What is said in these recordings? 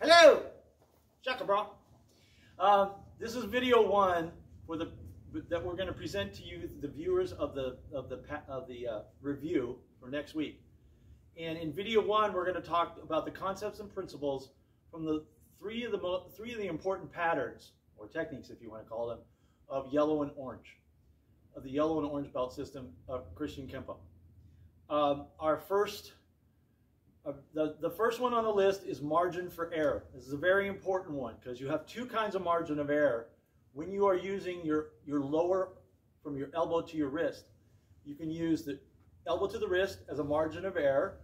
Hello, Shaka bro. This is video one for that we're going to present to you, the viewers of the review for next week. And in video one, we're going to talk about the concepts and principles from the three of the important patterns or techniques, if you want to call them, of yellow and orange, of the yellow and orange belt system of Christian Kempo. The first one on the list is margin for error. This is a very important one because you have two kinds of margin of error. When you are using your lower, from your elbow to your wrist, you can use the elbow to the wrist as a margin of error.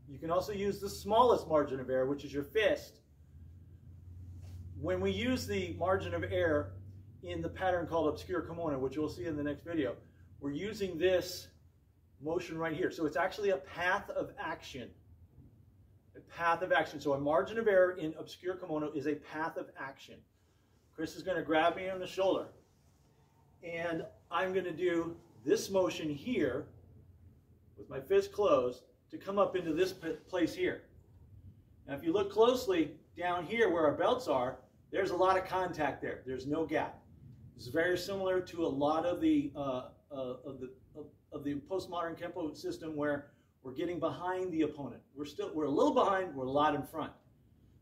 You can also use the smallest margin of error, which is your fist. When we use the margin of error in the pattern called obscure kimono, which you'll see in the next video, we're using this motion right here. So it's actually a path of action. A path of action. So a margin of error in obscure kimono is a path of action. Chris is going to grab me on the shoulder, and I'm going to do this motion here with my fist closed to come up into this place here. Now if you look closely down here where our belts are, there's a lot of contact there. There's no gap. It's very similar to a lot of the postmodern Kempo system where we're getting behind the opponent. We're a little behind, we're a lot in front.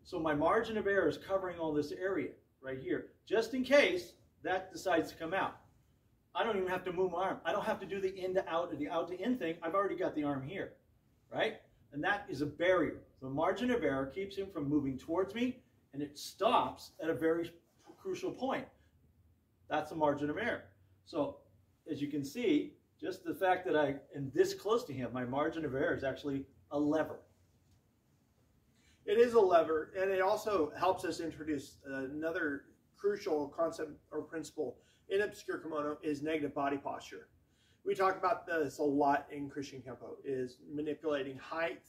So my margin of error is covering all this area right here, just in case that decides to come out. I don't even have to move my arm. I don't have to do the in to out or the out to in thing. I've already got the arm here, right? And that is a barrier. The margin of error keeps him from moving towards me, and it stops at a very crucial point. That's a margin of error. So as you can see, just the fact that I am this close to him, my margin of error is actually a lever. It is a lever, and it also helps us introduce another crucial concept or principle in obscure kimono is negative body posture. We talk about this a lot in Christian Kempo, is manipulating height,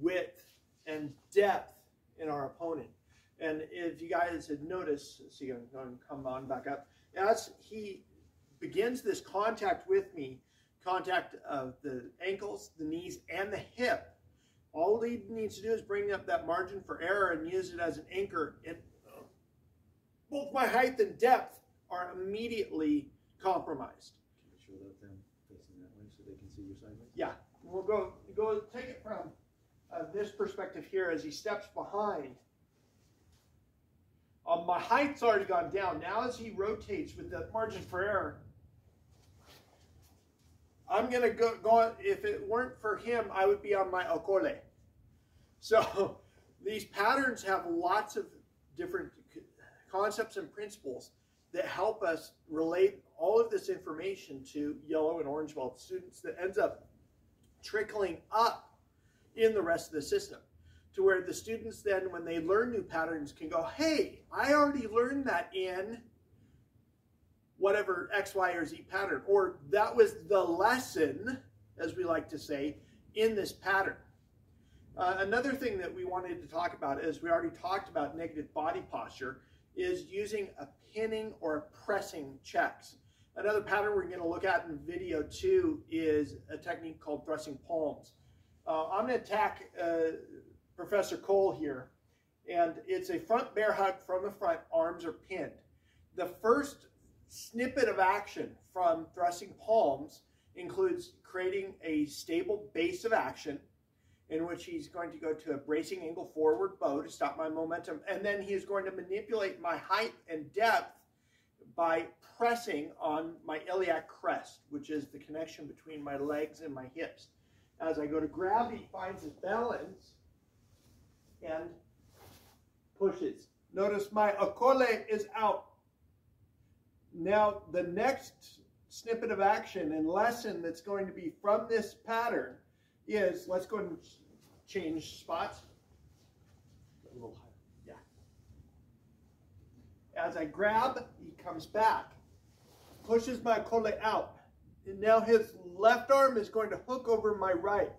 width, and depth in our opponent. And if you guys had noticed, see, I'm going to come on back up, as he begins this contact with me, contact of the ankles, the knees, and the hip, all he needs to do is bring up that margin for error and use it as an anchor. And both my height and depth are immediately compromised. Can you show that them facing that way so they can see your sideways? Yeah, we'll go take it from this perspective here as he steps behind. My height's already gone down. Now as he rotates with the margin for error, I'm going to go on. If it weren't for him, I would be on my okole. So these patterns have lots of different concepts and principles that help us relate all of this information to yellow and orange belt students that ends up trickling up in the rest of the system, to where the students then, when they learn new patterns, can go, hey, I already learned that in whatever X, Y, or Z pattern, or that was the lesson, as we like to say, in this pattern. Another thing that we wanted to talk about, as we already talked about negative body posture, is using a pinning or a pressing checks. Another pattern we're going to look at in video 2 is a technique called thrusting palms. I'm going to attack Professor Cole here, and it's a front bear hug from the front, arms are pinned. The first snippet of action from thrusting palms includes creating a stable base of action in which he's going to go to a bracing angle forward bow to stop my momentum, and then he is going to manipulate my height and depth by pressing on my iliac crest, which is the connection between my legs and my hips. As I go to grab, he finds his balance and pushes. Notice my okole is out. Now the next snippet of action and lesson that's going to be from this pattern is, let's go and change spots. A little higher. Yeah. As I grab, he comes back, pushes my okole out. And now his left arm is going to hook over my right.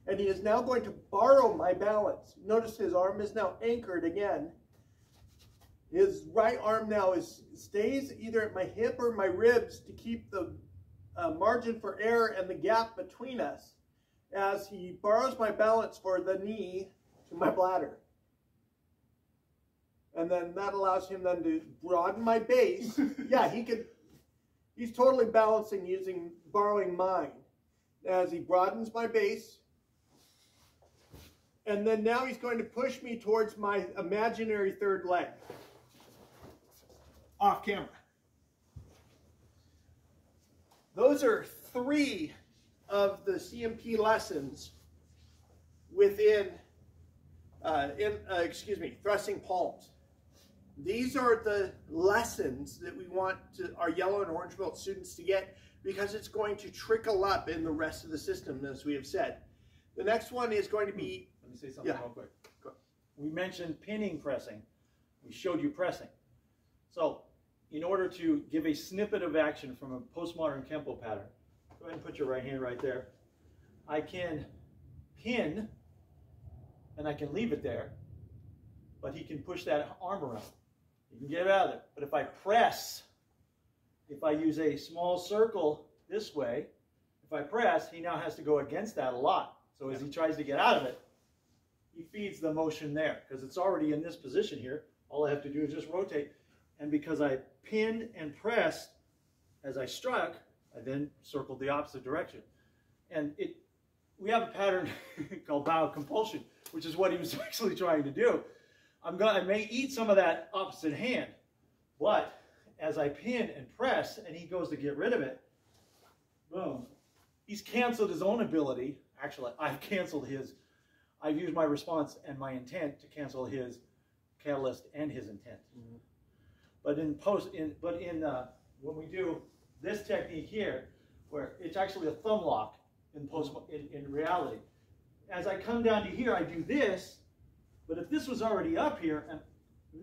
And he is now going to borrow my balance. Notice his arm is now anchored again. His right arm now stays either at my hip or my ribs to keep the margin for error and the gap between us as he borrows my balance for the knee to my bladder. And then that allows him then to broaden my base. Yeah, he's totally balancing borrowing mine. As he broadens my base. And then now he's going to push me towards my imaginary third leg. Off camera. Those are 3 of the CMP lessons within, thrusting palms. These are the lessons that we want our yellow and orange belt students to get, because it's going to trickle up in the rest of the system, as we have said. The next one is going to be... Let me say something real quick. We mentioned pinning pressing. We showed you pressing. So, in order to give a snippet of action from a postmodern Kempo pattern, go ahead and put your right hand right there. I can pin, and I can leave it there, but he can push that arm around. You can get it out of there. But if I press, if I use a small circle this way, if I press, he now has to go against that a lot. So as he tries to get out of it, he feeds the motion there, because it's already in this position here. All I have to do is just rotate. And because I pinned and pressed as I struck, I then circled the opposite direction. And we have a pattern called biocompulsion, which is what he was actually trying to do. I may eat some of that opposite hand, but as I pin and press and he goes to get rid of it, boom, he's canceled his own ability. Actually, I've canceled his. I've used my response and my intent to cancel his catalyst and his intent. Mm-hmm. But when we do this technique here, where it's actually a thumb lock in reality, as I come down to here, I do this. But if this was already up here, and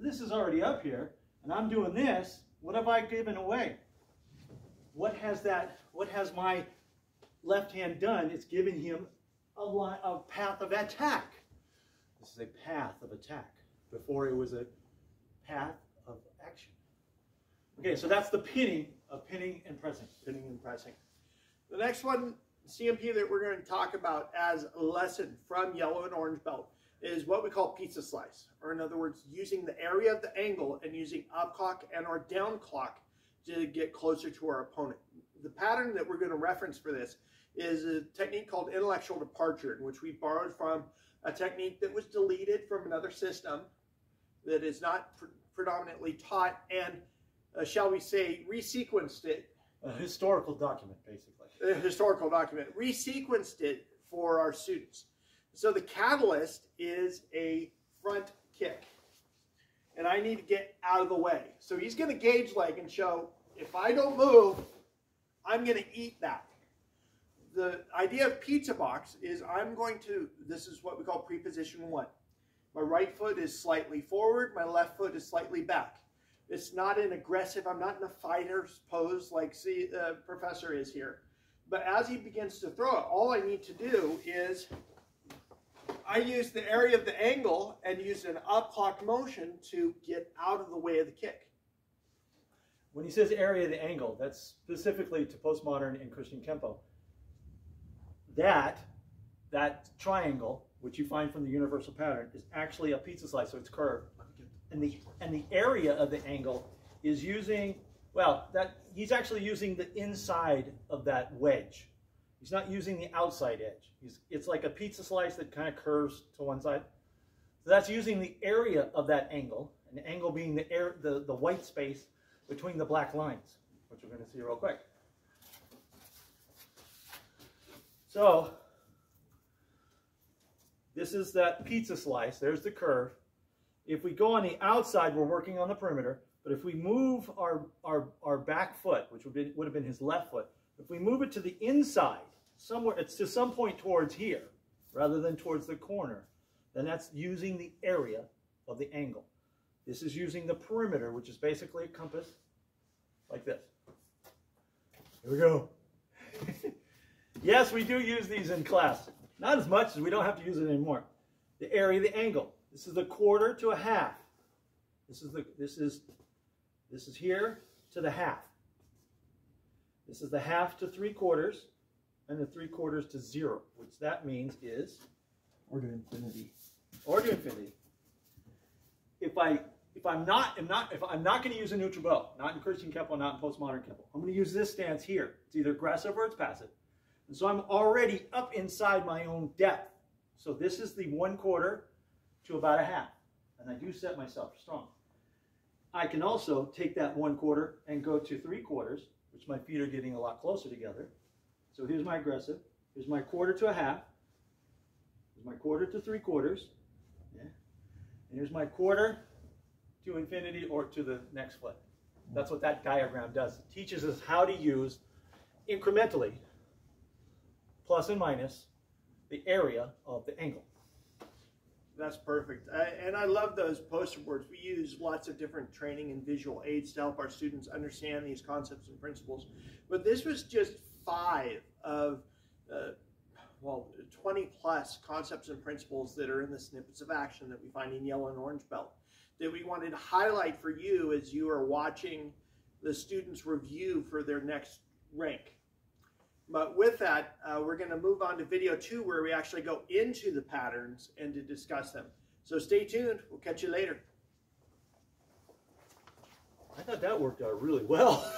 this is already up here, and I'm doing this, what have I given away? What has my left hand done? It's given him a path of attack. This is a path of attack. Before it was a path of action. Okay, so that's the pinning and pressing. Pinning and pressing. The next one, CMP, that we're going to talk about as a lesson from yellow and orange belt is what we call pizza slice, or in other words, using the area of the angle and using up clock and or down clock to get closer to our opponent. The pattern that we're going to reference for this is a technique called intellectual departure, in which we borrowed from a technique that was deleted from another system that is not predominantly taught, and shall we say, resequenced it. A historical document, basically. A historical document. Resequenced it for our students. So the catalyst is a front kick. And I need to get out of the way. So he's going to gauge leg and show, if I don't move, I'm going to eat that. The idea of pizza box is this is what we call preposition 1. My right foot is slightly forward, my left foot is slightly back. It's not an aggressive, I'm not in a fighter's pose like Professor is here. But as he begins to throw it, all I need to do is I use the area of the angle and use an up clock motion to get out of the way of the kick. When he says area of the angle, that's specifically to postmodern and Christian Kempo. That triangle, which you find from the universal pattern, is actually a pizza slice, so it's curved. And the area of the angle is using, he's actually using the inside of that wedge. He's not using the outside edge. It's like a pizza slice that kind of curves to one side. So that's using the area of that angle, and the angle being the white space between the black lines, which we're going to see real quick. So this is that pizza slice. There's the curve. If we go on the outside, we're working on the perimeter. But if we move our back foot, which would have been his left foot, if we move it to the inside, somewhere, it's to some point towards here, rather than towards the corner, then that's using the area of the angle. This is using the perimeter, which is basically a compass, like this. Here we go. Yes, we do use these in class. Not as much, as we don't have to use it anymore. The area of the angle. This is the quarter to a half. This is here to the half. This is the half to 3/4, and the 3/4 to 0, which that means is or to infinity. Or to infinity. If I if I'm not going to use a neutral bow, not in Christian Kempo, not in postmodern Kempo, I'm going to use this stance here. It's either aggressive or it's passive. And so I'm already up inside my own depth. So this is the 1/4 to about a half. And I do set myself strong. I can also take that 1/4 and go to 3/4, which my feet are getting a lot closer together. So here's my aggressive. Here's my 1/4 to a half. Here's my 1/4 to 3/4. Yeah. And here's my 1/4 to infinity or to the next foot. That's what that diagram does. It teaches us how to use incrementally, plus and minus, the area of the angle. That's perfect. And I love those poster boards. We use lots of different training and visual aids to help our students understand these concepts and principles. But this was just 5 of, 20 plus concepts and principles that are in the snippets of action that we find in Yellow and Orange Belt that we wanted to highlight for you as you are watching the students review for their next rank. But with that, we're going to move on to video 2 where we actually go into the patterns and to discuss them. So stay tuned. We'll catch you later. I thought that worked out really well.